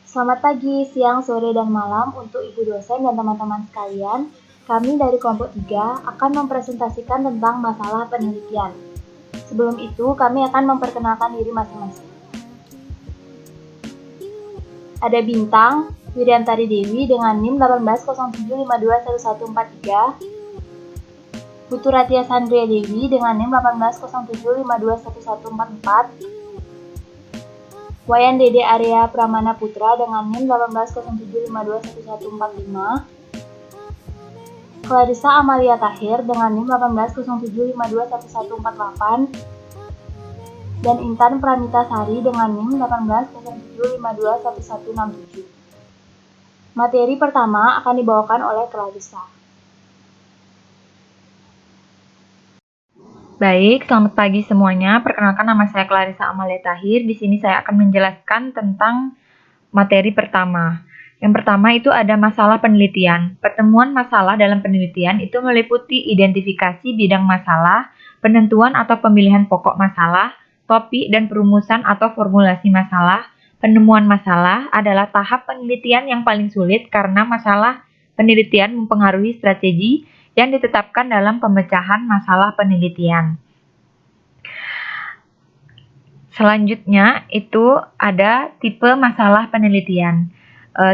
Selamat pagi, siang, sore, dan malam untuk Ibu dosen dan teman-teman sekalian. Kami dari kelompok 3 akan mempresentasikan tentang masalah penelitian. Sebelum itu, kami akan memperkenalkan diri masing-masing. Ada Bintang, Wiryantari Dewi dengan NIM 1807521143, Putu Ratia Sandria Dewi dengan NIM 1807521144, Wayan Dede Arya Pramana Putra dengan NIM 1807521145, Clarissa Amalia Tahir dengan NIM 1807521148, dan Intan Pranita Sari dengan NIM 1807521167. Materi pertama akan dibawakan oleh Clarissa. Baik, selamat pagi semuanya. Perkenalkan, nama saya Clarissa Amalia Tahir. Di sini saya akan menjelaskan tentang materi pertama. Yang pertama itu ada masalah penelitian. Pertemuan masalah dalam penelitian itu meliputi identifikasi bidang masalah, penentuan atau pemilihan pokok masalah, topik dan perumusan atau formulasi masalah. Penemuan masalah adalah tahap penelitian yang paling sulit karena masalah penelitian mempengaruhi strategi yang ditetapkan dalam pemecahan masalah penelitian. Selanjutnya itu ada tipe masalah penelitian.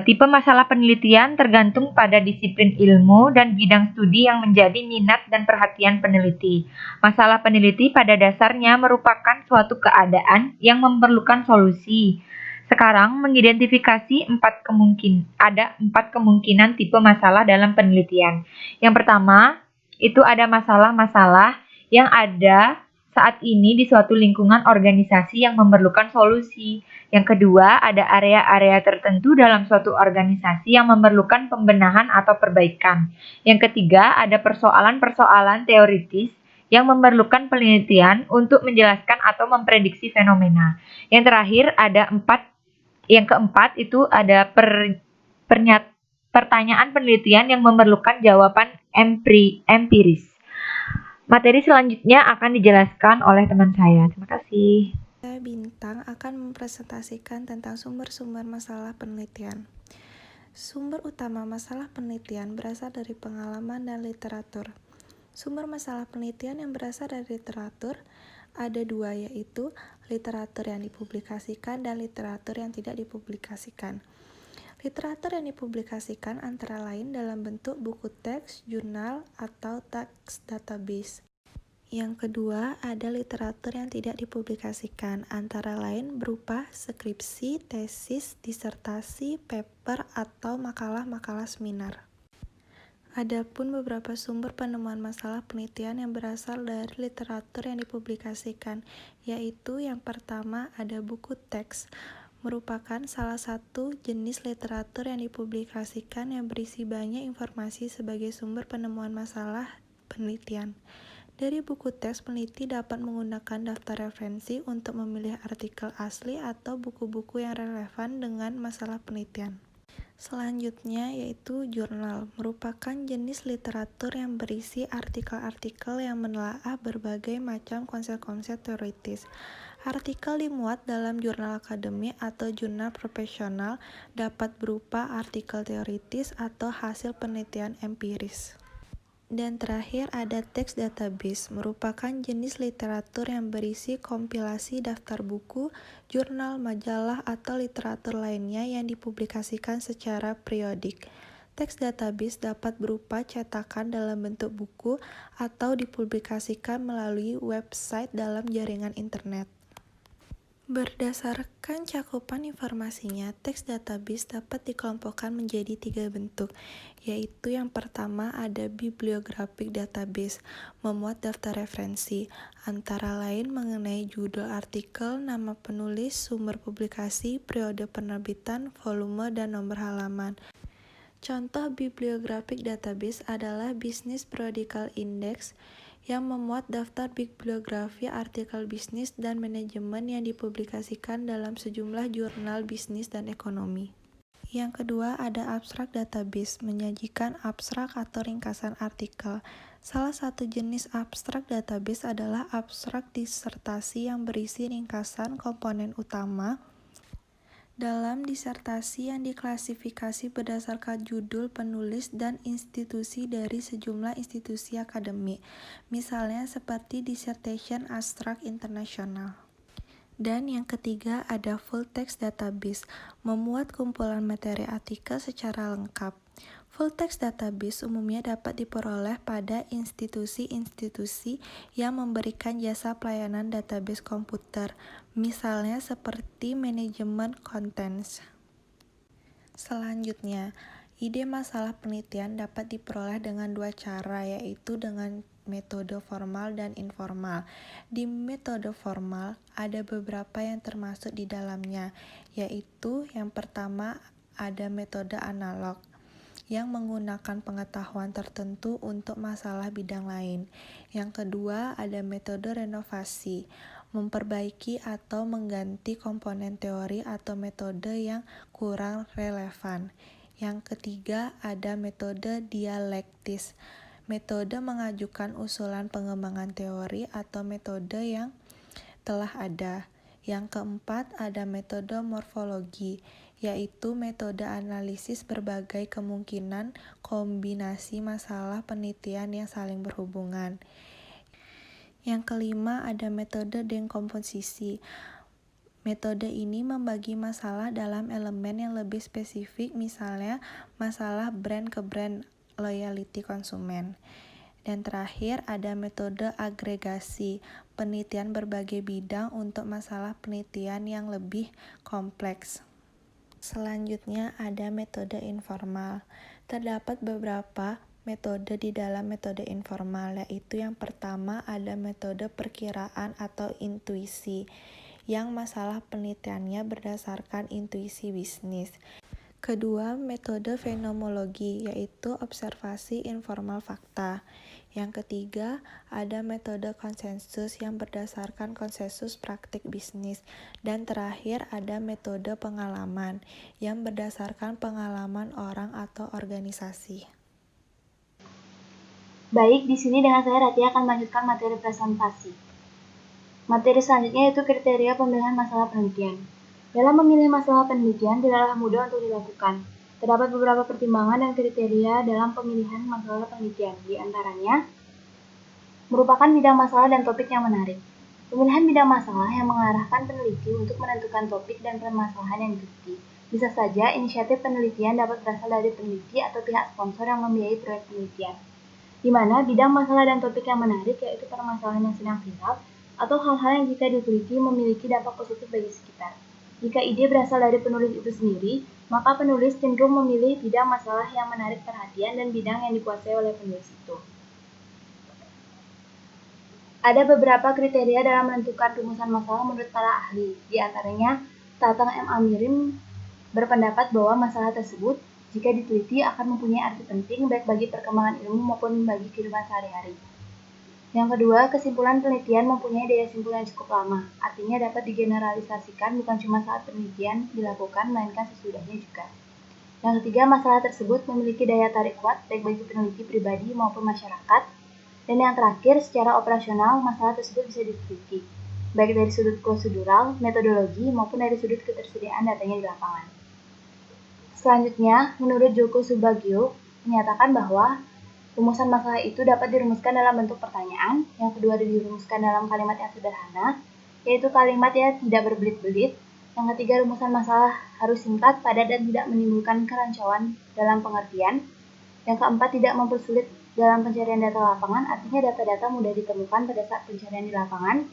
Tipe masalah penelitian tergantung pada disiplin ilmu dan bidang studi yang menjadi minat dan perhatian peneliti. Masalah peneliti pada dasarnya merupakan suatu keadaan yang memerlukan solusi. Sekarang mengidentifikasi ada empat kemungkinan tipe masalah dalam penelitian. Yang pertama, itu ada masalah-masalah yang ada saat ini di suatu lingkungan organisasi yang memerlukan solusi. Yang kedua, ada area-area tertentu dalam suatu organisasi yang memerlukan pembenahan atau perbaikan. Yang ketiga, ada persoalan-persoalan teoritis yang memerlukan penelitian untuk menjelaskan atau memprediksi fenomena. Yang terakhir, yang keempat itu ada pertanyaan penelitian yang memerlukan jawaban empiris. Materi selanjutnya akan dijelaskan oleh teman saya. Terima kasih. Saya Bintang akan mempresentasikan tentang sumber-sumber masalah penelitian. Sumber utama masalah penelitian berasal dari pengalaman dan literatur. Sumber masalah penelitian yang berasal dari literatur ada dua, yaitu literatur yang dipublikasikan dan literatur yang tidak dipublikasikan. Literatur yang dipublikasikan antara lain dalam bentuk buku teks, jurnal, atau teks database. Yang kedua, ada literatur yang tidak dipublikasikan, antara lain berupa skripsi, tesis, disertasi, paper, atau makalah-makalah seminar. Adapun beberapa sumber penemuan masalah penelitian yang berasal dari literatur yang dipublikasikan, yaitu yang pertama ada buku teks, merupakan salah satu jenis literatur yang dipublikasikan yang berisi banyak informasi sebagai sumber penemuan masalah penelitian. Dari buku teks, peneliti dapat menggunakan daftar referensi untuk memilih artikel asli atau buku-buku yang relevan dengan masalah penelitian. Selanjutnya yaitu jurnal, merupakan jenis literatur yang berisi artikel-artikel yang menelaah berbagai macam konsep-konsep teoritis. Artikel dimuat dalam jurnal akademik atau jurnal profesional, dapat berupa artikel teoritis atau hasil penelitian empiris. Dan terakhir ada teks database, merupakan jenis literatur yang berisi kompilasi daftar buku, jurnal, majalah, atau literatur lainnya yang dipublikasikan secara periodik. Teks database dapat berupa cetakan dalam bentuk buku atau dipublikasikan melalui website dalam jaringan internet. Berdasarkan cakupan informasinya, teks database dapat dikelompokkan menjadi 3 bentuk, yaitu yang pertama ada bibliographic database, memuat daftar referensi, antara lain mengenai judul artikel, nama penulis, sumber publikasi, periode penerbitan, volume, dan nomor halaman. Contoh bibliographic database adalah Business Periodical Index, yang memuat daftar bibliografi artikel bisnis dan manajemen yang dipublikasikan dalam sejumlah jurnal bisnis dan ekonomi. Yang kedua ada abstract database, menyajikan abstrak atau ringkasan artikel. Salah satu jenis abstract database adalah abstrak disertasi yang berisi ringkasan komponen utama Dalam disertasi yang diklasifikasi berdasarkan judul penulis dan institusi dari sejumlah institusi akademik, misalnya seperti Dissertation Abstract International. Dan yang ketiga ada full text database, memuat kumpulan materi artikel secara lengkap. Full text database umumnya dapat diperoleh pada institusi-institusi yang memberikan jasa pelayanan database komputer, misalnya seperti manajemen contents. Selanjutnya, ide masalah penelitian dapat diperoleh dengan dua cara, yaitu dengan metode formal dan informal. Di metode formal, ada beberapa yang termasuk di dalamnya, yaitu yang pertama ada metode analog, yang menggunakan pengetahuan tertentu untuk masalah bidang lain. Yang kedua ada metode renovasi, memperbaiki atau mengganti komponen teori atau metode yang kurang relevan. Yang ketiga ada metode dialektis, metode mengajukan usulan pengembangan teori atau metode yang telah ada. Yang keempat ada metode morfologi, yaitu metode analisis berbagai kemungkinan kombinasi masalah penelitian yang saling berhubungan. Yang kelima ada metode dekomposisi. Metode ini membagi masalah dalam elemen yang lebih spesifik, misalnya masalah brand ke brand, loyalty konsumen. Dan terakhir ada metode agregasi, penelitian berbagai bidang untuk masalah penelitian yang lebih kompleks. Selanjutnya ada metode informal. Terdapat beberapa metode di dalam metode informal, yaitu yang pertama ada metode perkiraan atau intuisi, yang masalah penelitiannya berdasarkan intuisi bisnis. Kedua, metode fenomenologi, yaitu observasi informal fakta. Yang ketiga, ada metode konsensus yang berdasarkan konsensus praktik bisnis. Dan terakhir, ada metode pengalaman yang berdasarkan pengalaman orang atau organisasi. Baik, di sini dengan saya Ratia akan melanjutkan materi presentasi. Materi selanjutnya yaitu kriteria pemilihan masalah penelitian. Dalam memilih masalah penelitian tidaklah mudah untuk dilakukan. Terdapat beberapa pertimbangan dan kriteria dalam pemilihan masalah penelitian, di antaranya merupakan bidang masalah dan topik yang menarik. Pemilihan bidang masalah yang mengarahkan peneliti untuk menentukan topik dan permasalahan yang diteliti. Bisa saja inisiatif penelitian dapat berasal dari peneliti atau pihak sponsor yang membiayai proyek penelitian, di mana bidang masalah dan topik yang menarik yaitu permasalahan yang sedang viral atau hal-hal yang jika diteliti memiliki dampak positif bagi sekitar. Jika ide berasal dari penulis itu sendiri, maka penulis cenderung memilih bidang masalah yang menarik perhatian dan bidang yang dikuasai oleh penulis itu. Ada beberapa kriteria dalam menentukan rumusan masalah menurut para ahli. Di antaranya, Tatang M. Amirin berpendapat bahwa masalah tersebut jika diteliti akan mempunyai arti penting baik bagi perkembangan ilmu maupun bagi kehidupan sehari-hari. Yang kedua, kesimpulan penelitian mempunyai daya simpul yang cukup lama, artinya dapat digeneralisasikan bukan cuma saat penelitian dilakukan, melainkan sesudahnya juga. Yang ketiga, masalah tersebut memiliki daya tarik kuat baik bagi peneliti pribadi maupun masyarakat. Dan yang terakhir, secara operasional, masalah tersebut bisa diteliti, baik dari sudut prosedural, metodologi, maupun dari sudut ketersediaan datanya di lapangan. Selanjutnya, menurut Joko Subagio, menyatakan bahwa rumusan masalah itu dapat dirumuskan dalam bentuk pertanyaan, yang kedua dirumuskan dalam kalimat yang sederhana, yaitu kalimat yang tidak berbelit-belit, yang ketiga rumusan masalah harus singkat, padat, dan tidak menimbulkan kerancauan dalam pengertian, yang keempat tidak mempersulit dalam pencarian data lapangan, artinya data-data mudah ditemukan pada saat pencarian di lapangan,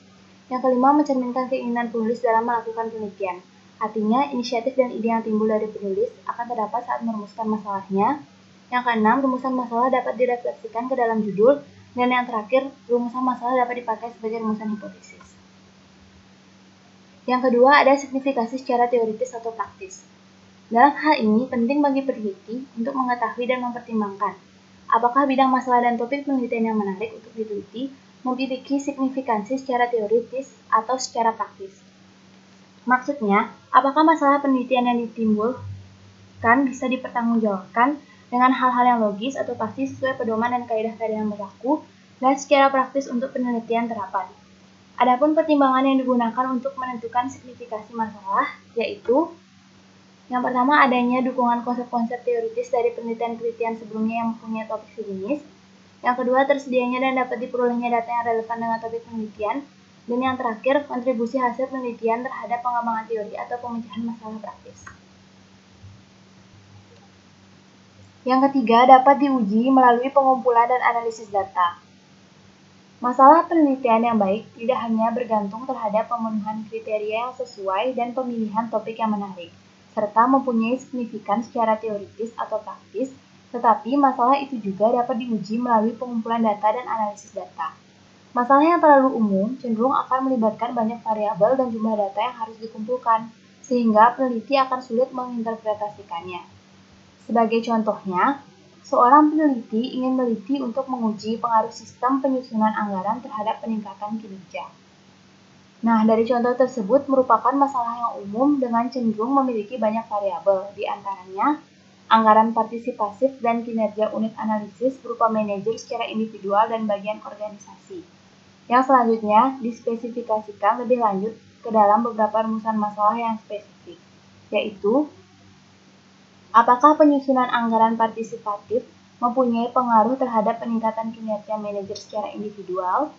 yang kelima mencerminkan keinginan penulis dalam melakukan penelitian, artinya inisiatif dan ide yang timbul dari penulis akan terdapat saat merumuskan masalahnya. Yang keenam, rumusan masalah dapat direfleksikan ke dalam judul. Dan yang terakhir, rumusan masalah dapat dipakai sebagai rumusan hipotesis. Yang kedua, ada signifikasi secara teoritis atau praktis. Dalam hal ini, penting bagi peneliti untuk mengetahui dan mempertimbangkan apakah bidang masalah dan topik penelitian yang menarik untuk diteliti memiliki signifikansi secara teoritis atau secara praktis. Maksudnya, apakah masalah penelitian yang ditimbulkan bisa dipertanggungjawabkan dengan hal-hal yang logis atau pasti sesuai pedoman dan kaidah-kaidah yang berlaku dan secara praktis untuk penelitian terapan. Adapun pertimbangan yang digunakan untuk menentukan signifikasi masalah yaitu Yang pertama, adanya dukungan konsep-konsep teoritis dari penelitian-penelitian sebelumnya yang mempunyai topik sejenis. Yang kedua, tersedianya dan dapat diperolehnya data yang relevan dengan topik penelitian. Dan yang terakhir, kontribusi hasil penelitian terhadap pengembangan teori atau pemecahan masalah praktis. Yang ketiga, dapat diuji melalui pengumpulan dan analisis data. Masalah penelitian yang baik tidak hanya bergantung terhadap pemenuhan kriteria yang sesuai dan pemilihan topik yang menarik, serta mempunyai signifikan secara teoritis atau praktis, tetapi masalah itu juga dapat diuji melalui pengumpulan data dan analisis data. Masalah yang terlalu umum cenderung akan melibatkan banyak variabel dan jumlah data yang harus dikumpulkan, sehingga peneliti akan sulit menginterpretasikannya. Sebagai contohnya, seorang peneliti ingin meneliti untuk menguji pengaruh sistem penyusunan anggaran terhadap peningkatan kinerja. Nah, dari contoh tersebut merupakan masalah yang umum dengan cenderung memiliki banyak variabel, di antaranya anggaran partisipatif dan kinerja unit analisis berupa manajer secara individual dan bagian organisasi. Yang selanjutnya dispesifikasikan lebih lanjut ke dalam beberapa rumusan masalah yang spesifik, yaitu apakah penyusunan anggaran partisipatif mempunyai pengaruh terhadap peningkatan kinerja manajer secara individual?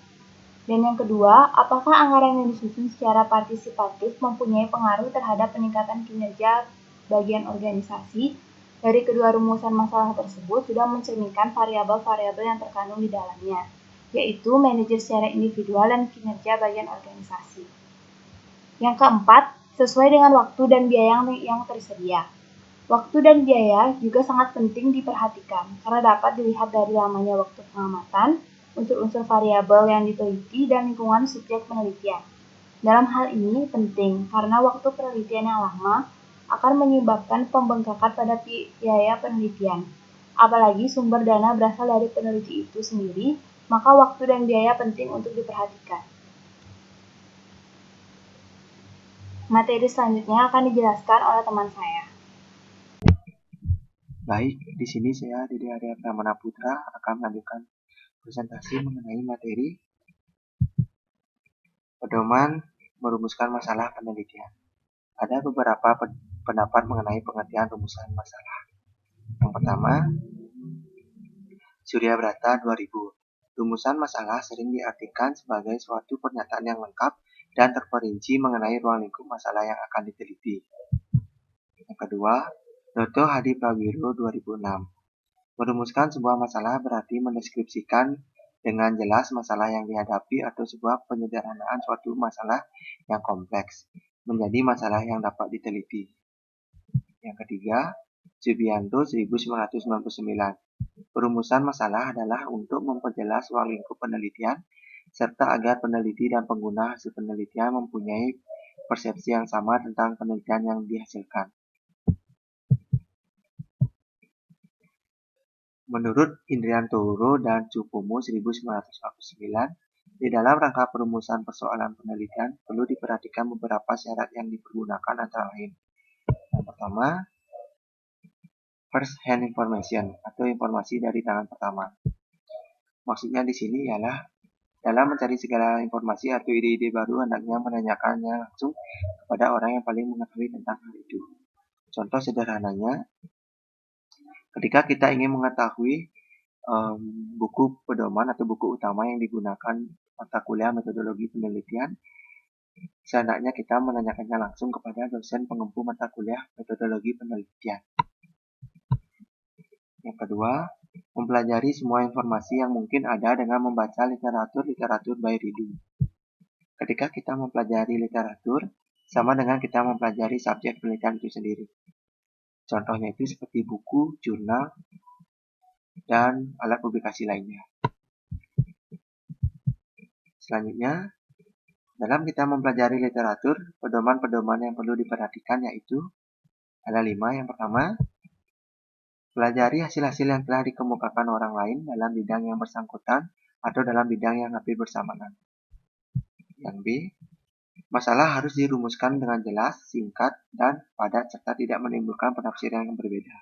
Dan yang kedua, apakah anggaran yang disusun secara partisipatif mempunyai pengaruh terhadap peningkatan kinerja bagian organisasi? Dari kedua rumusan masalah tersebut sudah mencerminkan variabel-variabel yang terkandung di dalamnya, yaitu manajer secara individual dan kinerja bagian organisasi. Yang keempat, sesuai dengan waktu dan biaya yang tersedia. Waktu dan biaya juga sangat penting diperhatikan karena dapat dilihat dari lamanya waktu pengamatan, unsur-unsur variabel yang diteliti, dan lingkungan subjek penelitian. Dalam hal ini penting karena waktu penelitian yang lama akan menyebabkan pembengkakan pada biaya penelitian. Apalagi sumber dana berasal dari peneliti itu sendiri, maka waktu dan biaya penting untuk diperhatikan. Materi selanjutnya akan dijelaskan oleh teman saya. Baik, di sini saya Dede Arya Pramana Putra akan melanjutkan presentasi mengenai materi pedoman merumuskan masalah penelitian. Ada beberapa pendapat mengenai pengertian rumusan masalah. Yang pertama, Surya Brata 2000. Rumusan masalah sering diartikan sebagai suatu pernyataan yang lengkap dan terperinci mengenai ruang lingkup masalah yang akan diteliti. Yang kedua, Doto Hadi Prawiro 2006. Merumuskan sebuah masalah berarti mendeskripsikan dengan jelas masalah yang dihadapi atau sebuah penyederhanaan suatu masalah yang kompleks menjadi masalah yang dapat diteliti. Yang ketiga, Subianto 1999. Perumusan masalah adalah untuk memperjelas ruang lingkup penelitian serta agar peneliti dan pengguna hasil penelitian mempunyai persepsi yang sama tentang penelitian yang dihasilkan. Menurut Indrian Toro dan Cupomo 1949, di dalam rangka perumusan persoalan penelitian perlu diperhatikan beberapa syarat yang dipergunakan antara lain. Yang pertama, first hand information atau informasi dari tangan pertama. Maksudnya di sini ialah dalam mencari segala informasi atau ide-ide baru hendaknya menanyakannya langsung kepada orang yang paling mengetahui tentang hal itu. Contoh sederhananya, ketika kita ingin mengetahui buku pedoman atau buku utama yang digunakan mata kuliah metodologi penelitian, seandainya kita menanyakannya langsung kepada dosen pengempu mata kuliah metodologi penelitian. Yang kedua, mempelajari semua informasi yang mungkin ada dengan membaca literatur by reading. Ketika kita mempelajari literatur, sama dengan kita mempelajari subjek penelitian itu sendiri. Contohnya itu seperti buku, jurnal, dan alat publikasi lainnya. Selanjutnya, dalam kita mempelajari literatur, pedoman-pedoman yang perlu diperhatikan yaitu ada 5. Yang pertama, pelajari hasil-hasil yang telah dikemukakan orang lain dalam bidang yang bersangkutan atau dalam bidang yang hampir bersamaan. Yang B, masalah harus dirumuskan dengan jelas, singkat, dan padat serta tidak menimbulkan penafsiran yang berbeda.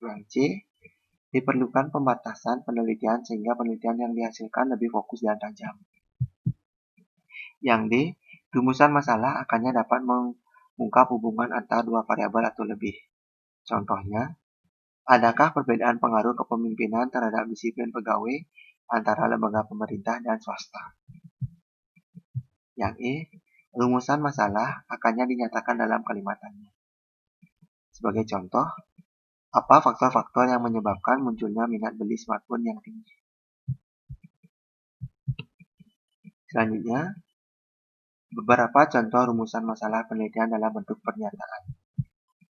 Yang C, diperlukan pembatasan penelitian sehingga penelitian yang dihasilkan lebih fokus dan tajam. Yang D, rumusan masalah akannya dapat ungkap hubungan antara dua variabel atau lebih. Contohnya, adakah perbedaan pengaruh kepemimpinan terhadap disiplin pegawai antara lembaga pemerintah dan swasta? Yang E, rumusan masalah akannya dinyatakan dalam kalimatannya. Sebagai contoh, apa faktor-faktor yang menyebabkan munculnya minat beli smartphone yang tinggi? Selanjutnya, beberapa contoh rumusan masalah penelitian dalam bentuk pernyataan.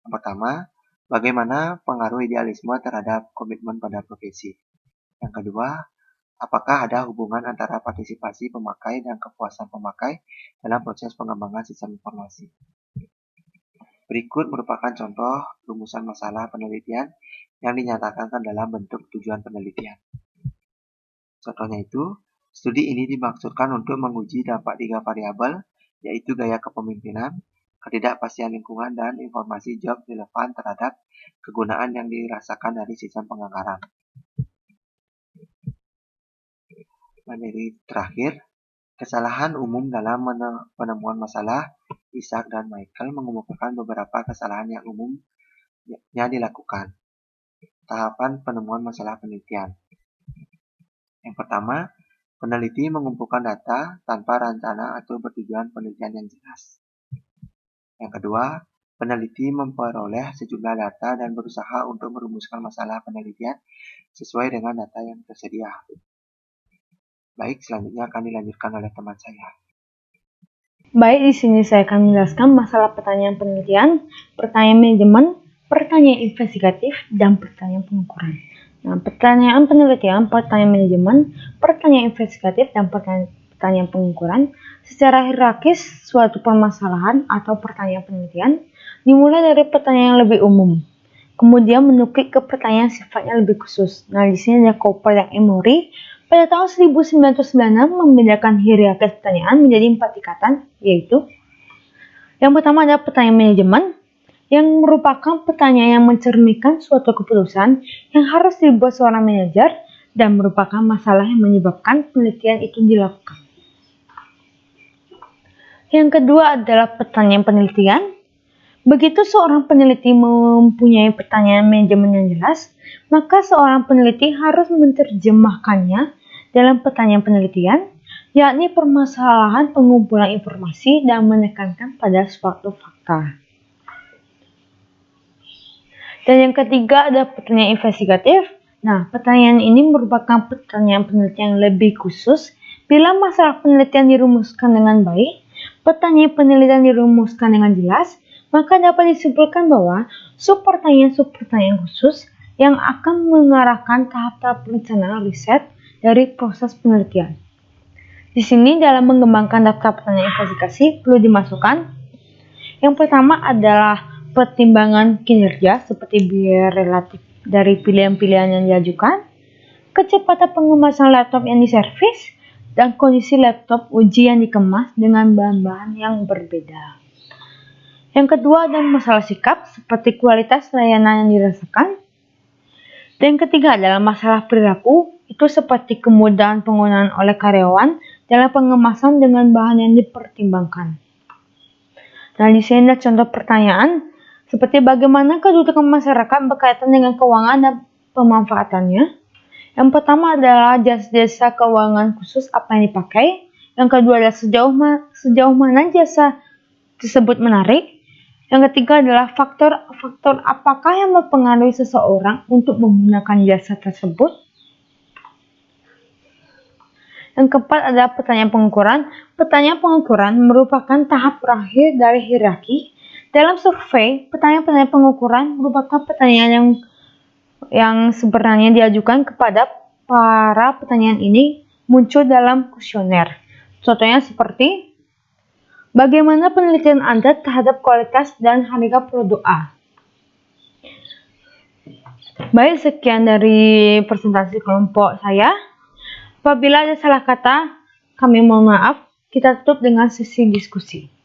Yang pertama, bagaimana pengaruh idealisme terhadap komitmen pada profesi? Yang kedua, apakah ada hubungan antara partisipasi pemakai dan kepuasan pemakai dalam proses pengembangan sistem informasi? Berikut merupakan contoh rumusan masalah penelitian yang dinyatakan dalam bentuk tujuan penelitian. Contohnya itu, studi ini dimaksudkan untuk menguji dampak 3 variabel, yaitu gaya kepemimpinan, ketidakpastian lingkungan, dan informasi job relevan terhadap kegunaan yang dirasakan dari sistem penganggaran. Materi terakhir, kesalahan umum dalam penemuan masalah. Isaac dan Michael mengemukakan beberapa kesalahan yang umumnya dilakukan. Tahapan penemuan masalah penelitian. Yang pertama, peneliti mengumpulkan data tanpa rencana atau bertujuan penelitian yang jelas. Yang kedua, peneliti memperoleh sejumlah data dan berusaha untuk merumuskan masalah penelitian sesuai dengan data yang tersedia. Baik, selanjutnya akan dilanjutkan oleh teman saya. Baik, di sini saya akan menjelaskan masalah pertanyaan penelitian, pertanyaan manajemen, pertanyaan investigatif, dan pertanyaan pengukuran. Nah, pertanyaan penelitian, pertanyaan manajemen, pertanyaan investigatif, dan pertanyaan pengukuran secara hierarkis suatu permasalahan atau pertanyaan penelitian dimulai dari pertanyaan yang lebih umum, kemudian menukik ke pertanyaan sifatnya lebih khusus. Nah, di sini ada Cooper dan Emory pada tahun 1996 membedakan hierarkis pertanyaan menjadi 4 tingkatan, yaitu yang pertama ada pertanyaan manajemen, yang merupakan pertanyaan yang mencerminkan suatu keputusan yang harus dibuat seorang manajer dan merupakan masalah yang menyebabkan penelitian itu dilakukan. Yang kedua adalah pertanyaan penelitian. Begitu seorang peneliti mempunyai pertanyaan manajemen yang jelas, maka seorang peneliti harus menerjemahkannya dalam pertanyaan penelitian, yakni permasalahan pengumpulan informasi dan menekankan pada suatu fakta. Dan yang ketiga ada pertanyaan investigatif. Nah, pertanyaan ini merupakan pertanyaan penelitian yang lebih khusus. Bila masalah penelitian dirumuskan dengan baik, pertanyaan penelitian dirumuskan dengan jelas, maka dapat disimpulkan bahwa subpertanyaan khusus yang akan mengarahkan tahap-tahap perencanaan riset dari proses penelitian. Di sini dalam mengembangkan daftar pertanyaan investigasi perlu dimasukkan. Yang pertama adalah pertimbangan kinerja seperti biaya relatif dari pilihan-pilihan yang diajukan, kecepatan pengemasan laptop yang diservis, dan kondisi laptop uji yang dikemas dengan bahan-bahan yang berbeda. Yang kedua adalah masalah sikap seperti kualitas layanan yang dirasakan. Dan yang ketiga adalah masalah perilaku, itu seperti kemudahan penggunaan oleh karyawan dalam pengemasan dengan bahan yang dipertimbangkan. Nah, di sini ada contoh pertanyaan seperti bagaimana kedudukan masyarakat berkaitan dengan keuangan dan pemanfaatannya. Yang pertama adalah jasa keuangan khusus apa yang dipakai. Yang kedua adalah sejauh mana jasa tersebut menarik. Yang ketiga adalah faktor apakah yang mempengaruhi seseorang untuk menggunakan jasa tersebut. Yang keempat adalah pertanyaan pengukuran. Pertanyaan pengukuran merupakan tahap terakhir dari hierarki. Dalam survei, pertanyaan pengukuran merupakan pertanyaan yang sebenarnya diajukan kepada para pertanyaan ini muncul dalam kuesioner. Contohnya seperti, bagaimana penelitian Anda terhadap kualitas dan harga produk A? Baik, sekian dari presentasi kelompok saya. Apabila ada salah kata, kami mohon maaf. Kita tutup dengan sesi diskusi.